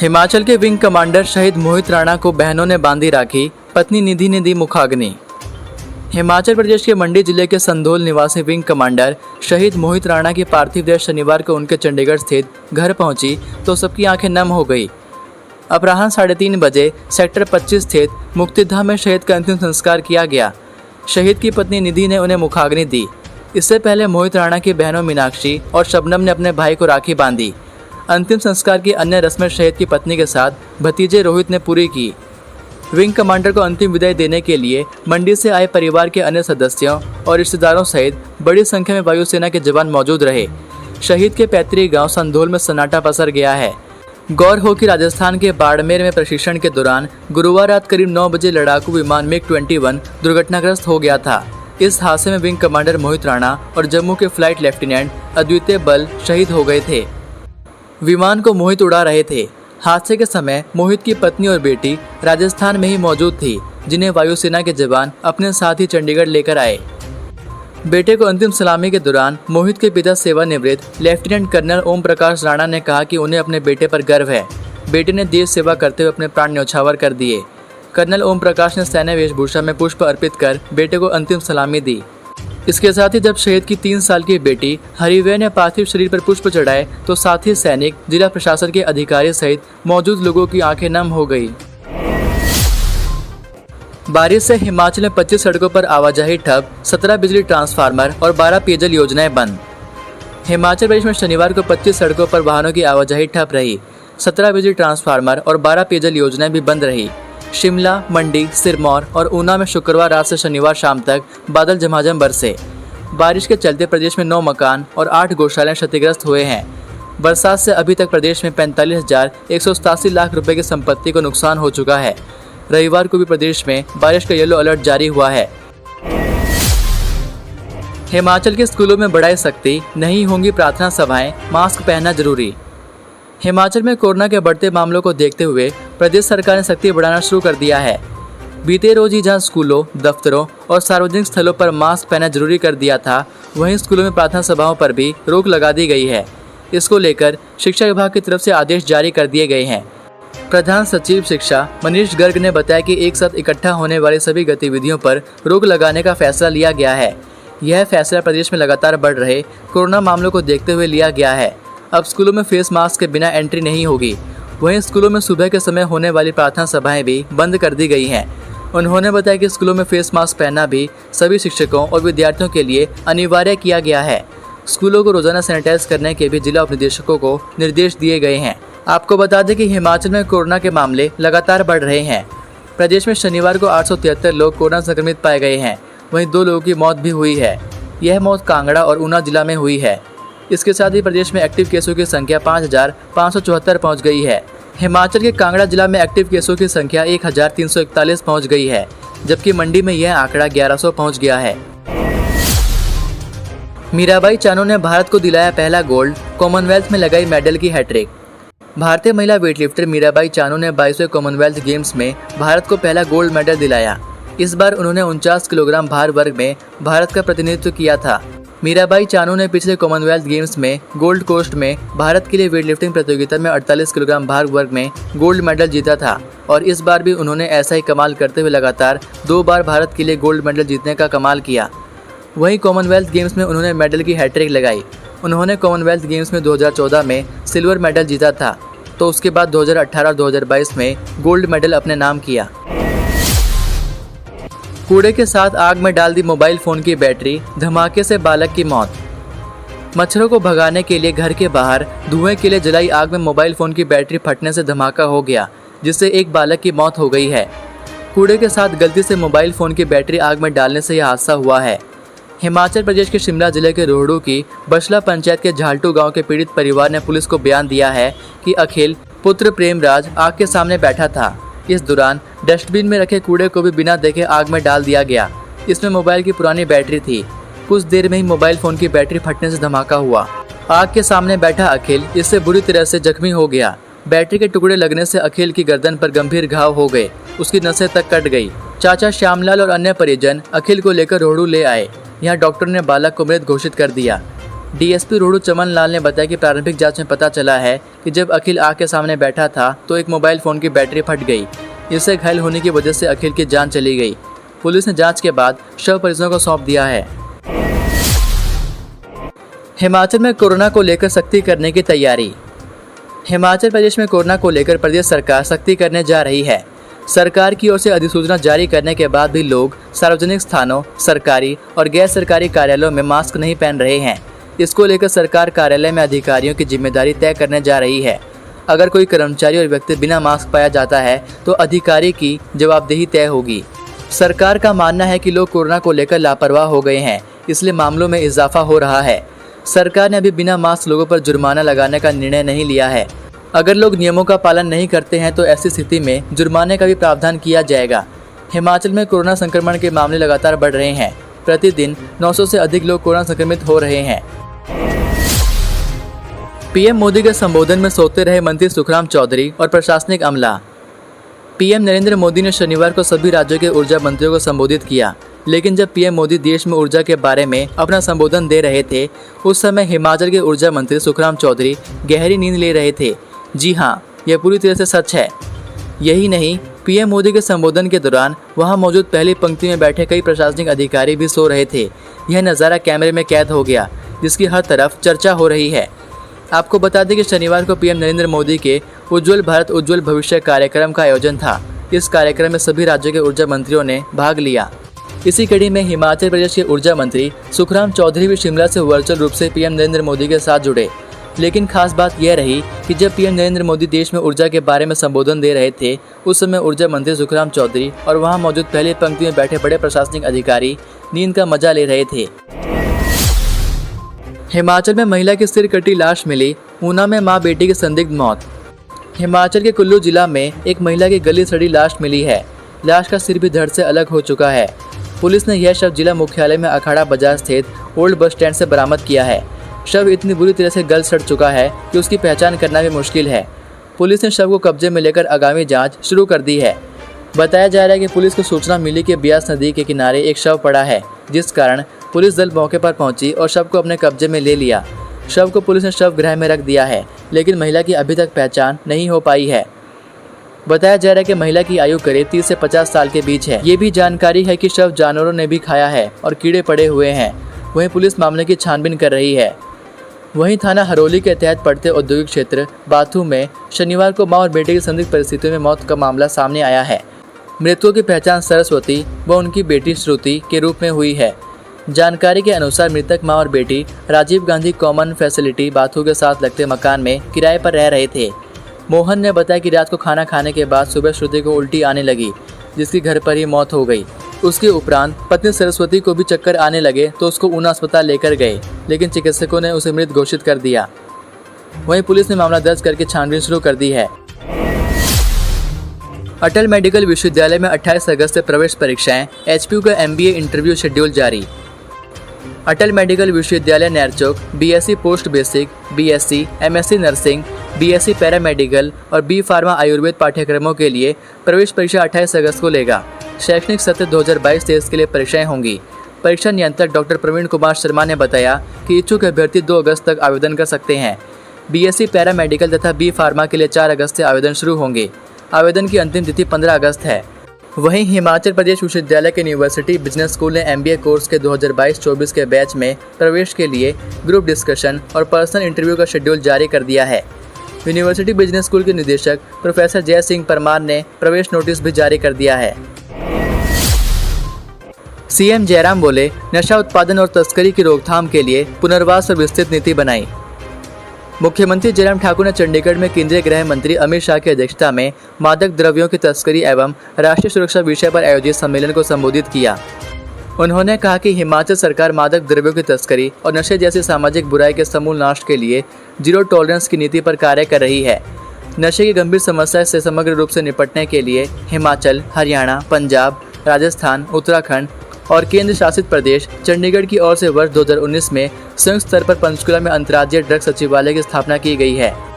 हिमाचल के wing commander शहीद मोहित राणा को बहनों ने बांधी राखी, पत्नी निधि ने दी मुखाग्नि। हिमाचल प्रदेश के मंडी जिले के संधोल निवासी विंग कमांडर शहीद मोहित राणा की पार्थिव देह शनिवार को उनके चंडीगढ़ स्थित घर पहुंची तो सबकी आंखें नम हो गई। अपराह्न 3:30 बजे सेक्टर 25 स्थित मुक्तिधाम में शहीद का अंतिम संस्कार किया गया। शहीद की पत्नी निधि ने उन्हें मुखाग्नि दी। इससे पहले मोहित राणा की बहनों मीनाक्षी और शबनम ने अपने भाई को राखी बांधी। अंतिम संस्कार की अन्य रस्में शहीद की पत्नी के साथ भतीजे रोहित ने पूरी की। विंग कमांडर को अंतिम विदाई देने के लिए मंडी से आए परिवार के अन्य सदस्यों और रिश्तेदारों सहित बड़ी संख्या में वायुसेना के जवान मौजूद रहे। शहीद के पैतृक गांव संधोल में सन्नाटा पसर गया है। गौर हो कि राजस्थान के बाड़मेर में प्रशिक्षण के दौरान गुरुवार रात करीब 9 बजे लड़ाकू विमान MiG-21 दुर्घटनाग्रस्त हो गया था। इस हादसे में विंग कमांडर मोहित राणा और जम्मू के फ्लाइट लेफ्टिनेंट अद्वितीय बल शहीद हो गए थे। विमान को मोहित उड़ा रहे थे। हादसे के समय मोहित की पत्नी और बेटी राजस्थान में ही मौजूद थी, जिन्हें वायुसेना के जवान अपने साथ ही चंडीगढ़ लेकर आए। बेटे को अंतिम सलामी के दौरान मोहित के पिता सेवानिवृत्त लेफ्टिनेंट कर्नल ओम प्रकाश राणा ने कहा कि उन्हें अपने बेटे पर गर्व है। बेटे ने देश सेवा करते हुए अपने प्राण न्यौछावर कर दिए। कर्नल ओम प्रकाश ने सैन्य वेशभूषा में पुष्प अर्पित कर बेटे को अंतिम सलामी दी। इसके साथ ही जब शहीद की 3 साल की बेटी हरिवे ने पार्थिव शरीर पर पुष्प चढ़ाए तो साथी सैनिक, जिला प्रशासन के अधिकारी सहित मौजूद लोगों की आंखें नम हो गई। बारिश से हिमाचल में 25 सड़कों पर आवाजाही ठप, 17 बिजली ट्रांसफार्मर और 12 पेयजल योजनाएं बंद। हिमाचल प्रदेश में शनिवार को 25 सड़कों पर वाहनों की आवाजाही ठप रही। 17 बिजली ट्रांसफार्मर और 12 पेयजल योजनाएं भी बंद रही। शिमला, मंडी, सिरमौर और ऊना में शुक्रवार रात से शनिवार शाम तक बादल झमाझम बरसे। बारिश के चलते प्रदेश में 9 मकान और 8 गौशालाएं क्षतिग्रस्त हुए हैं। बरसात से अभी तक प्रदेश में 45,187 लाख रुपए की संपत्ति को नुकसान हो चुका है। रविवार को भी प्रदेश में बारिश का येलो अलर्ट जारी हुआ है। हिमाचल के स्कूलों में बढ़ाई सख्ती, नहीं होंगी प्रार्थना सभाएं, मास्क पहनना जरूरी। हिमाचल में कोरोना के बढ़ते मामलों को देखते हुए प्रदेश सरकार ने सख्ती बढ़ाना शुरू कर दिया है। बीते रोज ही जहां स्कूलों, दफ्तरों और सार्वजनिक स्थलों पर मास्क पहनना जरूरी कर दिया था, वहीं स्कूलों में प्रार्थना सभाओं पर भी रोक लगा दी गई है। इसको लेकर शिक्षा विभाग की तरफ से आदेश जारी कर दिए गए हैं। प्रधान सचिव शिक्षा मनीष गर्ग ने बताया कि एक साथ इकट्ठा होने वाली सभी गतिविधियों पर रोक लगाने का फैसला लिया गया है। यह फैसला प्रदेश में लगातार बढ़ रहे कोरोना मामलों को देखते हुए लिया गया है। अब स्कूलों में फेस मास्क के बिना एंट्री नहीं होगी। वहीं स्कूलों में सुबह के समय होने वाली प्रार्थना सभाएं भी बंद कर दी गई हैं। उन्होंने बताया कि स्कूलों में फेस मास्क पहनना भी सभी शिक्षकों और विद्यार्थियों के लिए अनिवार्य किया गया है। स्कूलों को रोजाना सैनिटाइज करने के भी जिला उपनिदेशकों को निर्देश दिए गए हैं। आपको बता दें कि हिमाचल में कोरोना के मामले लगातार बढ़ रहे हैं। प्रदेश में शनिवार को 873 लोग कोरोना संक्रमित पाए गए हैं। वहीं 2 लोगों की मौत भी हुई है। यह मौत कांगड़ा और ऊना जिला में हुई है। इसके साथ ही प्रदेश में एक्टिव केसों की संख्या 5,574 पहुंच गई है। हिमाचल के कांगड़ा जिला में एक्टिव केसों की संख्या 1,341 पहुंच गई है, जबकि मंडी में यह आंकड़ा 1100 पहुंच गया है। मीराबाई चानू ने भारत को दिलाया पहला गोल्ड, कॉमनवेल्थ में लगाई मेडल की हैट्रिक। भारतीय महिला वेटलिफ्टर मीराबाई चानू ने 22वें कॉमनवेल्थ गेम्स में भारत को पहला गोल्ड मेडल दिलाया। इस बार उन्होंने 49 किलोग्राम भार वर्ग में भारत का प्रतिनिधित्व किया था। मीराबाई चानू ने पिछले कॉमनवेल्थ गेम्स में गोल्ड कोस्ट में भारत के लिए वेटलिफ्टिंग प्रतियोगिता में 48 किलोग्राम भार वर्ग में गोल्ड मेडल जीता था और इस बार भी उन्होंने ऐसा ही कमाल करते हुए लगातार 2 बार भारत के लिए गोल्ड मेडल जीतने का कमाल किया। वहीं कॉमनवेल्थ गेम्स में उन्होंने मेडल की हैट्रिक लगाई। उन्होंने कॉमनवेल्थ गेम्स में 2014 में सिल्वर मेडल जीता था, तो उसके बाद 2018 और 2022 में गोल्ड मेडल अपने नाम किया। कूड़े के साथ आग में डाल दी मोबाइल फोन की बैटरी, धमाके से बालक की मौत। मच्छरों को भगाने के लिए घर के बाहर धुएं के लिए जलाई आग में मोबाइल फोन की बैटरी फटने से धमाका हो गया, जिससे एक बालक की मौत हो गई है। कूड़े के साथ गलती से मोबाइल फोन की बैटरी आग में डालने से यह हादसा हुआ है। हिमाचल प्रदेश के शिमला जिले के रोहड़ू की बशला पंचायत के झालटू गाँव के पीड़ित परिवार ने पुलिस को बयान दिया है कि अखिल पुत्र प्रेमराज आग के सामने बैठा था। इस दौरान डस्टबिन में रखे कूड़े को भी बिना देखे आग में डाल दिया गया। इसमें मोबाइल की पुरानी बैटरी थी। कुछ देर में ही मोबाइल फोन की बैटरी फटने से धमाका हुआ। आग के सामने बैठा अखिल इससे बुरी तरह से जख्मी हो गया। बैटरी के टुकड़े लगने से अखिल की गर्दन पर गंभीर घाव हो गए। उसकी नसें तक कट गई। चाचा श्यामलाल और अन्य परिजन अखिल को लेकर रोहड़ू ले आए। यहाँ डॉक्टर ने बालक को मृत घोषित कर दिया। डीएसपी रोडू चमन लाल ने बताया कि प्रारंभिक जांच में पता चला है कि जब अखिल आग के सामने बैठा था तो एक मोबाइल फोन की बैटरी फट गई। इससे घायल होने की वजह से अखिल की जान चली गई। पुलिस ने जांच के बाद शव परिजनों को सौंप दिया है। हिमाचल में कोरोना को लेकर सख्ती करने की तैयारी। हिमाचल प्रदेश में कोरोना को लेकर प्रदेश सरकार सख्ती करने जा रही है। सरकार की ओर से अधिसूचना जारी करने के बाद भी लोग सार्वजनिक स्थानों, सरकारी और गैर सरकारी कार्यालयों में मास्क नहीं पहन रहे हैं। इसको लेकर सरकार कार्यालय में अधिकारियों की जिम्मेदारी तय करने जा रही है। अगर कोई कर्मचारी और व्यक्ति बिना मास्क पाया जाता है तो अधिकारी की जवाबदेही तय होगी। सरकार का मानना है कि लोग कोरोना को लेकर लापरवाह हो गए हैं, इसलिए मामलों में इजाफा हो रहा है। सरकार ने अभी बिना मास्क लोगों पर जुर्माना लगाने का निर्णय नहीं लिया है। अगर लोग नियमों का पालन नहीं करते हैं तो ऐसी स्थिति में जुर्माने का भी प्रावधान किया जाएगा। हिमाचल में कोरोना संक्रमण के मामले लगातार बढ़ रहे हैं। प्रतिदिन 900 से अधिक लोग कोरोना संक्रमित हो रहे हैं। पीएम मोदी के संबोधन में सोते रहे मंत्री सुखराम चौधरी और प्रशासनिक अमला। पीएम नरेंद्र मोदी ने शनिवार को सभी राज्यों के ऊर्जा मंत्रियों को संबोधित किया, लेकिन जब पीएम मोदी देश में ऊर्जा के बारे में अपना संबोधन दे रहे थे उस समय हिमाचल के ऊर्जा मंत्री सुखराम चौधरी गहरी नींद ले रहे थे। जी हाँ, यह पूरी तरह से सच है। यही नहीं, पीएम मोदी के संबोधन के दौरान वहां मौजूद पहली पंक्ति में बैठे कई प्रशासनिक अधिकारी भी सो रहे थे। यह नज़ारा कैमरे में कैद हो गया, जिसकी हर तरफ चर्चा हो रही है। आपको बता दें कि शनिवार को पीएम नरेंद्र मोदी के उज्ज्वल भारत उज्ज्वल भविष्य कार्यक्रम का आयोजन था। इस कार्यक्रम में सभी राज्यों के ऊर्जा मंत्रियों ने भाग लिया। इसी कड़ी में हिमाचल प्रदेश के ऊर्जा मंत्री सुखराम चौधरी भी शिमला से वर्चुअल रूप से पीएम नरेंद्र मोदी के साथ जुड़े। लेकिन खास बात यह रही कि जब पीएम नरेंद्र मोदी देश में ऊर्जा के बारे में संबोधन दे रहे थे उस समय ऊर्जा मंत्री सुखराम चौधरी और वहां मौजूद पहली पंक्ति में बैठे बड़े प्रशासनिक अधिकारी नींद का मजा ले रहे थे। हिमाचल में महिला की सिर कटी लाश मिली। ऊना में मां बेटी की संदिग्ध मौत। हिमाचल के कुल्लू जिला में एक महिला की गली सड़ी लाश मिली है। लाश का सिर भी धड़ से अलग हो चुका है। पुलिस ने यह शव जिला मुख्यालय में अखाड़ा बाजार स्थित ओल्ड बस स्टैंड से बरामद किया है। शव इतनी बुरी तरह से गल सड़ चुका है कि उसकी पहचान करना भी मुश्किल है। पुलिस ने शव को कब्जे में लेकर आगामी जांच शुरू कर दी है। बताया जा रहा है कि पुलिस को सूचना मिली कि ब्यास नदी के किनारे एक शव पड़ा है, जिस कारण पुलिस दल मौके पर पहुंची और शव को अपने कब्जे में ले लिया। शव को पुलिस ने शव गृह में रख दिया है, लेकिन महिला की अभी तक पहचान नहीं हो पाई है। बताया जा रहा है कि महिला की आयु करीब 30 से 50 साल के बीच है। ये भी जानकारी है कि शव जानवरों ने भी खाया है और कीड़े पड़े हुए हैं। वहीं पुलिस मामले की छानबीन कर रही है। वहीं थाना हरोली के तहत पड़ते औद्योगिक क्षेत्र बाथू में शनिवार को मां और बेटे की संदिग्ध परिस्थितियों में मौत का मामला सामने आया है। मृतकों की पहचान सरस्वती व उनकी बेटी श्रुति के रूप में हुई है। जानकारी के अनुसार मृतक मां और बेटी राजीव गांधी कॉमन फैसिलिटी बाथू के साथ लगते मकान में किराए पर रह रहे थे। मोहन ने बताया कि रात को खाना खाने के बाद सुबह श्रुति को उल्टी आने लगी, जिसकी घर पर ही मौत हो गई। उसके उपरांत पत्नी सरस्वती को भी चक्कर आने लगे तो उसको ऊना अस्पताल लेकर गए, लेकिन चिकित्सकों ने उसे मृत घोषित कर दिया। वहीं पुलिस ने मामला दर्ज करके छानबीन शुरू कर दी है। अटल मेडिकल विश्वविद्यालय में 28 अगस्त से प्रवेश परीक्षाएं। एचपीयू का एमबीए इंटरव्यू शेड्यूल जारी। अटल मेडिकल विश्वविद्यालय Nerchowk BSc post basic, BSc, MSc nursing, BSc paramedical और बी फार्मा आयुर्वेद पाठ्यक्रमों के लिए प्रवेश परीक्षा 28 अगस्त को लेगा। शैक्षणिक सत्र 2022-23 के लिए परीक्षाएं होंगी। परीक्षा नियंत्रक डॉक्टर प्रवीण कुमार शर्मा ने बताया कि इच्छुक अभ्यर्थी 2 अगस्त तक आवेदन कर सकते हैं। बीएससी पैरामेडिकल तथा बी फार्मा के लिए 4 अगस्त से आवेदन शुरू होंगे। आवेदन की अंतिम तिथि 15 अगस्त है। वहीं हिमाचल प्रदेश विश्वविद्यालय के यूनिवर्सिटी बिजनेस स्कूल ने एमबीए कोर्स के 2022-24 के बैच में प्रवेश के लिए ग्रुप डिस्कशन और पर्सनल इंटरव्यू का शेड्यूल जारी कर दिया है। यूनिवर्सिटी बिजनेस स्कूल के निदेशक प्रोफेसर जय सिंह परमार ने प्रवेश नोटिस भी जारी कर दिया है। सीएम जयराम बोले, नशा उत्पादन और तस्करी की रोकथाम के लिए पुनर्वास और विस्तृत नीति बनाई। मुख्यमंत्री जयराम ठाकुर ने चंडीगढ़ में केंद्रीय गृह मंत्री अमित शाह की अध्यक्षता में मादक द्रव्यों की तस्करी एवं राष्ट्रीय सुरक्षा विषय पर आयोजित सम्मेलन को संबोधित किया। उन्होंने कहा कि हिमाचल सरकार मादक द्रव्यों की तस्करी और नशे जैसी सामाजिक बुराई के समूल नाश के लिए जीरो टॉलरेंस की नीति पर कार्य कर रही है। नशे की गंभीर समस्या से समग्र रूप से निपटने के लिए हिमाचल, हरियाणा, पंजाब, राजस्थान, उत्तराखंड और केंद्र शासित प्रदेश चंडीगढ़ की ओर से वर्ष 2019 में संयुक्त स्तर पर पंचकुला में अंतर्राज्यीय ड्रग सचिवालय की स्थापना की गई है।